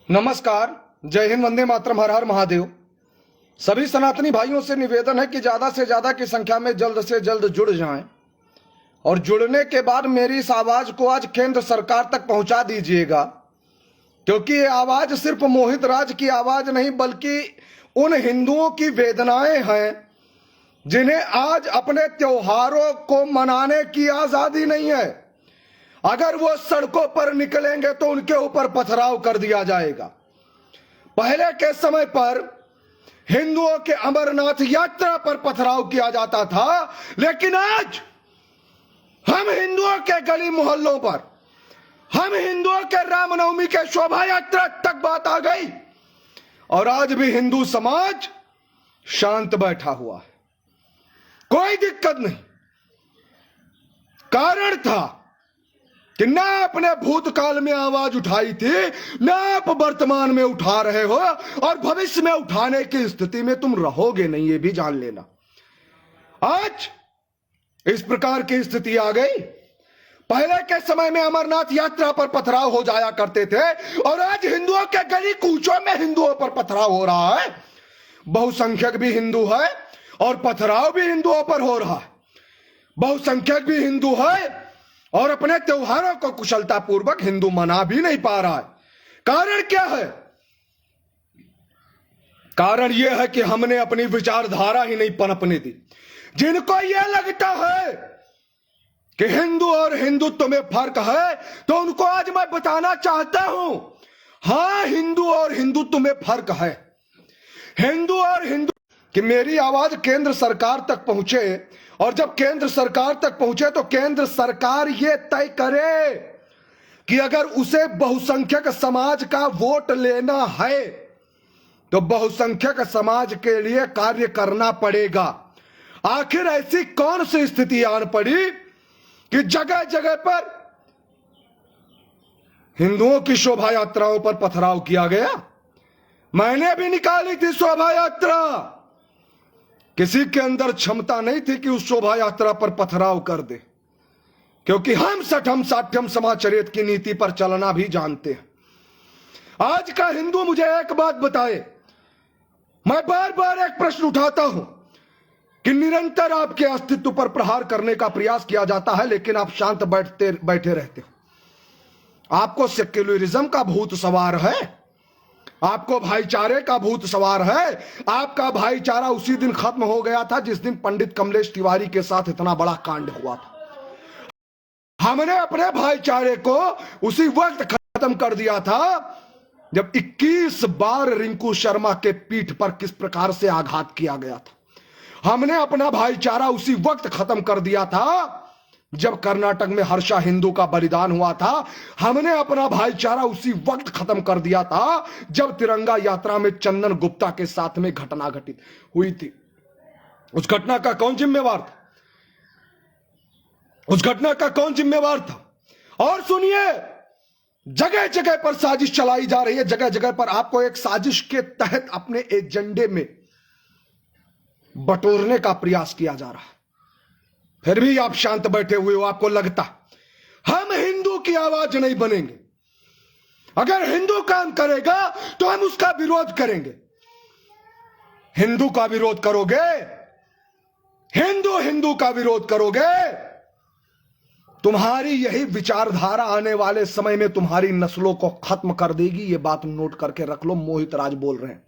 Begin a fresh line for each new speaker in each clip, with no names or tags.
नमस्कार। जय हिंद, वंदे मातरम, हर हर महादेव। सभी सनातनी भाइयों से निवेदन है कि ज्यादा से ज्यादा की संख्या में जल्द से जल्द जुड़ जाएं और जुड़ने के बाद मेरी इस आवाज को आज केंद्र सरकार तक पहुंचा दीजिएगा, क्योंकि ये आवाज सिर्फ मोहित राज की आवाज नहीं बल्कि उन हिंदुओं की वेदनाएं हैं जिन्हें आज अपने त्योहारों को मनाने की आजादी नहीं है। अगर वो सड़कों पर निकलेंगे तो उनके ऊपर पथराव कर दिया जाएगा। पहले के समय पर हिंदुओं के अमरनाथ यात्रा पर पथराव किया जाता था, लेकिन आज हम हिंदुओं के गली मोहल्लों पर, हम हिंदुओं के रामनवमी के शोभा यात्रा तक बात आ गई और आज भी हिंदू समाज शांत बैठा हुआ है। कोई दिक्कत नहीं। कारण था कि ना आपने भूतकाल में आवाज उठाई थी, ना आप वर्तमान में उठा रहे हो और भविष्य में उठाने की स्थिति में तुम रहोगे नहीं, ये भी जान लेना। आज इस प्रकार की स्थिति आ गई। पहले के समय में अमरनाथ यात्रा पर पथराव हो जाया करते थे और आज हिंदुओं के गली कूचों में हिंदुओं पर पथराव हो रहा है। बहुसंख्यक भी हिंदू है और पथराव भी हिंदुओं पर हो रहा है। बहुसंख्यक भी हिंदू है और अपने त्योहारों को कुशलता पूर्वक हिंदू मना भी नहीं पा रहा है। कारण क्या है? कारण यह है कि हमने अपनी विचारधारा ही नहीं पनपने दी। जिनको यह लगता है कि हिंदू और हिंदुत्व में फर्क है, तो उनको आज मैं बताना चाहता हूं, हां, हिंदू और हिंदुत्व में फर्क है। हिंदू और हिंदू कि मेरी आवाज केंद्र सरकार तक पहुंचे और जब केंद्र सरकार तक पहुंचे तो केंद्र सरकार यह तय करे कि अगर उसे बहुसंख्यक समाज का वोट लेना है तो बहुसंख्यक समाज के लिए कार्य करना पड़ेगा। आखिर ऐसी कौन सी स्थिति आन पड़ी कि जगह जगह पर हिंदुओं की शोभा यात्राओं पर पथराव किया गया? मैंने भी निकाली थी शोभा यात्रा। किसी के अंदर क्षमता नहीं थी कि उस शोभा यात्रा पर पथराव कर दे, क्योंकि हम सठम साठ्यम समाचरित की नीति पर चलना भी जानते हैं। आज का हिंदू मुझे एक बात बताए। मैं बार बार एक प्रश्न उठाता हूं कि निरंतर आपके अस्तित्व पर प्रहार करने का प्रयास किया जाता है, लेकिन आप शांत बैठे रहते हो। आपको सेक्युलरिज्म का भूत सवार है, आपको भाईचारे का भूत सवार है। आपका भाईचारा उसी दिन खत्म हो गया था जिस दिन पंडित कमलेश तिवारी के साथ इतना बड़ा कांड हुआ था। हमने अपने भाईचारे को उसी वक्त खत्म कर दिया था जब 21 बार रिंकू शर्मा के पीठ पर किस प्रकार से आघात किया गया था। हमने अपना भाईचारा उसी वक्त खत्म कर दिया था जब कर्नाटक में हर्षा हिंदू का बलिदान हुआ था। हमने अपना भाईचारा उसी वक्त खत्म कर दिया था जब तिरंगा यात्रा में चंदन गुप्ता के साथ में घटना घटित हुई थी। उस घटना का कौन जिम्मेवार था? उस घटना का कौन जिम्मेवार था? और सुनिए, जगह जगह पर साजिश चलाई जा रही है। जगह जगह पर आपको एक साजिश के तहत अपने एजेंडे में बटोरने का प्रयास किया जा रहा है। फिर भी आप शांत बैठे हुए हो। आपको लगता हम हिंदू की आवाज नहीं बनेंगे। अगर हिंदू काम करेगा तो हम उसका विरोध करेंगे। हिंदू का विरोध करोगे, हिंदू का विरोध करोगे, तुम्हारी यही विचारधारा आने वाले समय में तुम्हारी नस्लों को खत्म कर देगी। यह बात नोट करके रख लो। मोहित राज बोल रहे हैं।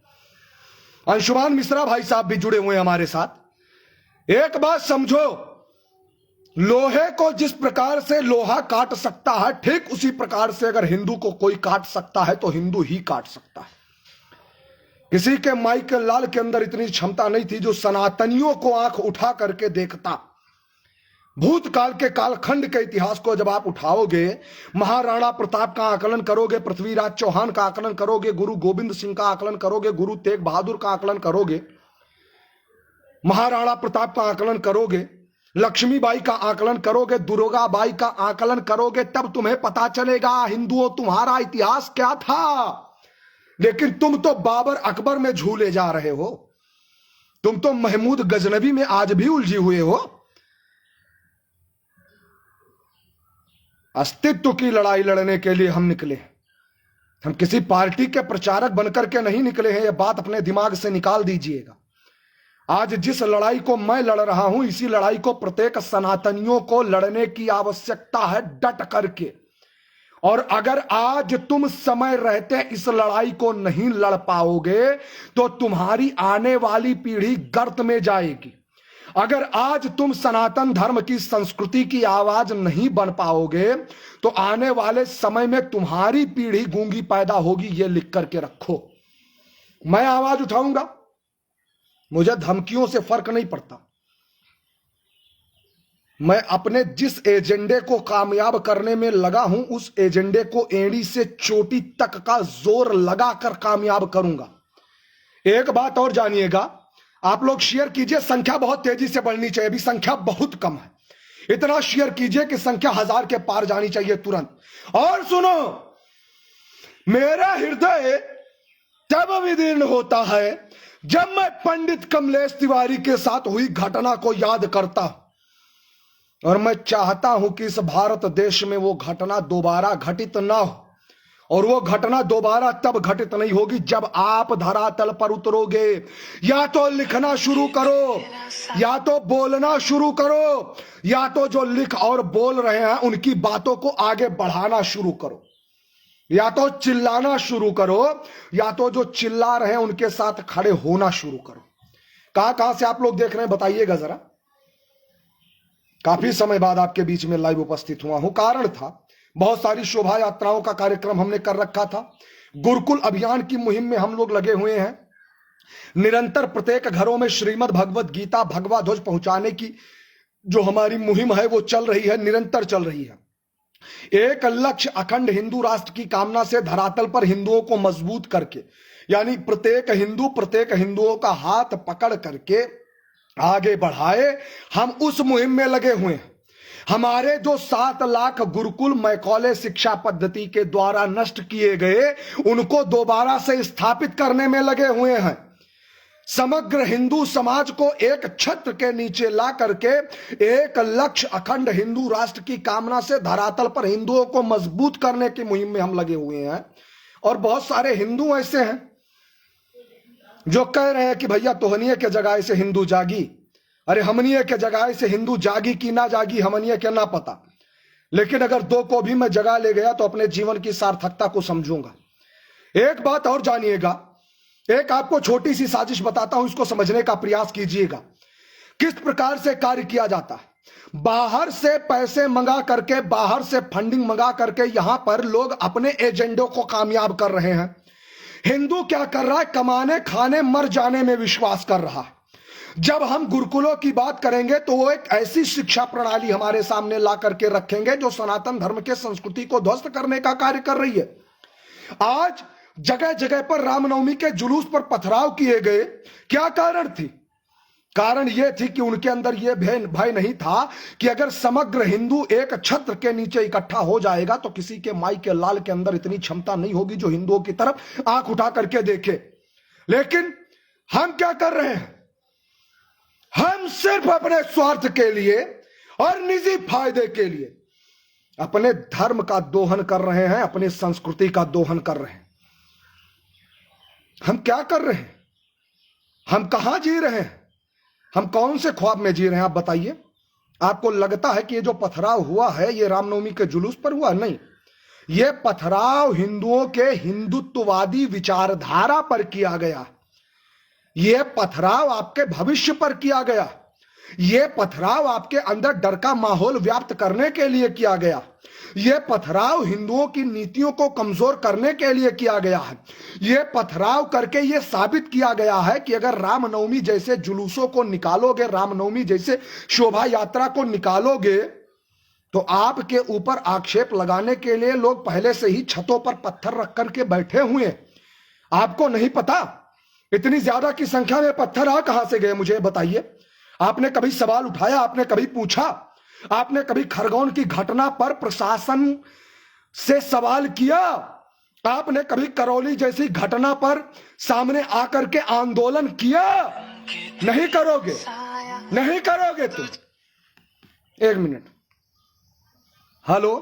अंशुमान मिश्रा भाई साहब भी जुड़े हुए हैं हमारे साथ। एक बात समझो, लोहे को जिस प्रकार से लोहा काट सकता है, ठीक उसी प्रकार से अगर हिंदू को कोई काट सकता है तो हिंदू ही काट सकता है। किसी के माइकल लाल के अंदर इतनी क्षमता नहीं थी जो सनातनियों को आंख उठा करके देखता। भूतकाल के कालखंड के इतिहास को जब आप उठाओगे, महाराणा प्रताप का आकलन करोगे, पृथ्वीराज चौहान का आकलन करोगे, गुरु गोविंद सिंह का आकलन करोगे, गुरु तेग बहादुर का आकलन करोगे, महाराणा प्रताप का आकलन करोगे, लक्ष्मीबाई का आकलन करोगे, दुर्गाबाई का आकलन करोगे, तब तुम्हें पता चलेगा हिंदुओं तुम्हारा इतिहास क्या था। लेकिन तुम तो बाबर अकबर में झूले जा रहे हो। तुम तो महमूद गजनबी में आज भी उलझे हुए हो। अस्तित्व की लड़ाई लड़ने के लिए हम निकले। हम किसी पार्टी के प्रचारक बनकर के नहीं निकले हैं, यह बात अपने दिमाग से निकाल दीजिएगा। आज जिस लड़ाई को मैं लड़ रहा हूं, इसी लड़ाई को प्रत्येक सनातनियों को लड़ने की आवश्यकता है, डट करके। और अगर आज तुम समय रहते इस लड़ाई को नहीं लड़ पाओगे तो तुम्हारी आने वाली पीढ़ी गर्त में जाएगी। अगर आज तुम सनातन धर्म की संस्कृति की आवाज नहीं बन पाओगे तो आने वाले समय में तुम्हारी पीढ़ी गूंगी पैदा होगी। ये लिख करके रखो। मैं आवाज उठाऊंगा, मुझे धमकियों से फर्क नहीं पड़ता। मैं अपने जिस एजेंडे को कामयाब करने में लगा हूं, उस एजेंडे को एड़ी से चोटी तक का जोर लगाकर कामयाब करूंगा। एक बात और जानिएगा, आप लोग शेयर कीजिए, संख्या बहुत तेजी से बढ़नी चाहिए, अभी संख्या बहुत कम है। इतना शेयर कीजिए कि संख्या 1000 के पार जानी चाहिए तुरंत। और सुनो, मेरा हृदय तब विदीर्ण होता है जब मैं पंडित कमलेश तिवारी के साथ हुई घटना को याद करता हूं, और मैं चाहता हूं कि इस भारत देश में वो घटना दोबारा घटित ना हो। और वो घटना दोबारा तब घटित नहीं होगी जब आप धरातल पर उतरोगे। या तो लिखना शुरू करो, या तो बोलना शुरू करो, या तो जो लिख और बोल रहे हैं उनकी बातों को आगे बढ़ाना शुरू करो, या तो चिल्लाना शुरू करो, या तो जो चिल्ला रहे हैं उनके साथ खड़े होना शुरू करो। कहां से आप लोग देख रहे हैं बताइएगा जरा। काफी समय बाद आपके बीच में लाइव उपस्थित हुआ हूं। कारण था, बहुत सारी शोभा यात्राओं का कार्यक्रम हमने कर रखा था। गुरुकुल अभियान की मुहिम में हम लोग लगे हुए हैं। निरंतर प्रत्येक घरों में श्रीमद् भगवत गीता भगवा ध्वज पहुंचाने की जो हमारी मुहिम है वो चल रही है, निरंतर चल रही है। एक लक्ष्य अखंड हिंदू राष्ट्र की कामना से धरातल पर हिंदुओं को मजबूत करके, यानी प्रत्येक हिंदुओं का हाथ पकड़ करके आगे बढ़ाए, हम उस मुहिम में लगे हुए हैं। हमारे जो 7 लाख गुरुकुल मैकॉले शिक्षा पद्धति के द्वारा नष्ट किए गए, उनको दोबारा से स्थापित करने में लगे हुए हैं। समग्र हिंदू समाज को एक छत्र के नीचे ला करके एक लक्ष्य अखंड हिंदू राष्ट्र की कामना से धरातल पर हिंदुओं को मजबूत करने की मुहिम में हम लगे हुए हैं। और बहुत सारे हिंदू ऐसे हैं जो कह रहे हैं कि भैया तोहनिए के जगह से हिंदू जागी। अरे हमनिए के जगह से हिंदू जागी कि ना जागी हमनिए के ना पता, लेकिन अगर 2 को भी मैं जगा ले गया तो अपने जीवन की सार्थकता को समझूंगा। एक बात और जानिएगा, एक आपको छोटी सी साजिश बताता हूं, इसको समझने का प्रयास कीजिएगा। किस प्रकार से कार्य किया जाता है। बाहर से पैसे मंगा करके, बाहर से फंडिंग मंगा करके यहां पर लोग अपने एजेंडों को कामयाब कर रहे हैं। हिंदू क्या कर रहा है, कमाने खाने मर जाने में विश्वास कर रहा है। जब हम गुरुकुलों की बात करेंगे तो वो एक ऐसी शिक्षा प्रणाली हमारे सामने ला करके रखेंगे जो सनातन धर्म के संस्कृति को ध्वस्त करने का कार्य कर रही है। आज जगह जगह पर रामनवमी के जुलूस पर पथराव किए गए, क्या कारण थी? कारण यह थी कि उनके अंदर यह भय नहीं था कि अगर समग्र हिंदू एक छत्र के नीचे इकट्ठा हो जाएगा तो किसी के माई के लाल के अंदर इतनी क्षमता नहीं होगी जो हिंदुओं की तरफ आंख उठा करके देखे। लेकिन हम क्या कर रहे हैं, हम सिर्फ अपने स्वार्थ के लिए और निजी फायदे के लिए अपने धर्म का दोहन कर रहे हैं, अपनी संस्कृति का दोहन कर रहे हैं। हम क्या कर रहे हैं, हम कहां जी रहे हैं, हम कौन से ख्वाब में जी रहे हैं? आप बताइए। आपको लगता है कि ये जो पथराव हुआ है ये रामनवमी के जुलूस पर हुआ? नहीं, ये पथराव हिंदुओं के हिंदुत्ववादी विचारधारा पर किया गया। यह पथराव आपके भविष्य पर किया गया। यह पथराव आपके अंदर डर का माहौल व्याप्त करने के लिए किया गया। यह पथराव हिंदुओं की नीतियों को कमजोर करने के लिए किया गया है। यह पथराव करके यह साबित किया गया है कि अगर रामनवमी जैसे जुलूसों को निकालोगे, रामनवमी जैसे शोभा यात्रा को निकालोगे, तो आपके ऊपर आक्षेप लगाने के लिए लोग पहले से ही छतों पर पत्थर रख करके बैठे हुए हैं। आपको नहीं पता इतनी ज्यादा की संख्या में पत्थर आ कहां से गए? मुझे बताइए। आपने कभी सवाल उठाया? आपने कभी पूछा? आपने कभी खरगोन की घटना पर प्रशासन से सवाल किया? आपने कभी करौली जैसी घटना पर सामने आकर के आंदोलन किया? नहीं करोगे, नहीं करोगे तुम। 1 मिनट। Hello,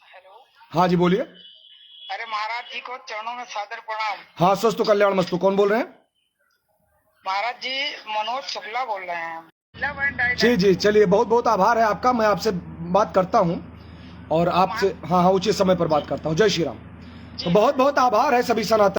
hello.
हाँ जी बोलिए।
अरे महाराज जी को चरणों में सादर प्रणाम।
हाँ, स्वस्तु कल्याण मस्तु। कौन बोल रहे हैं?
महाराज जी मनोज शुक्ला बोल रहे हैं।
जी जी, चलिए, बहुत बहुत आभार है आपका। मैं आपसे बात करता हूँ और आपसे हाँ हाँ उचित समय पर बात करता हूँ। जय श्री राम। तो बहुत बहुत आभार है सभी सनातन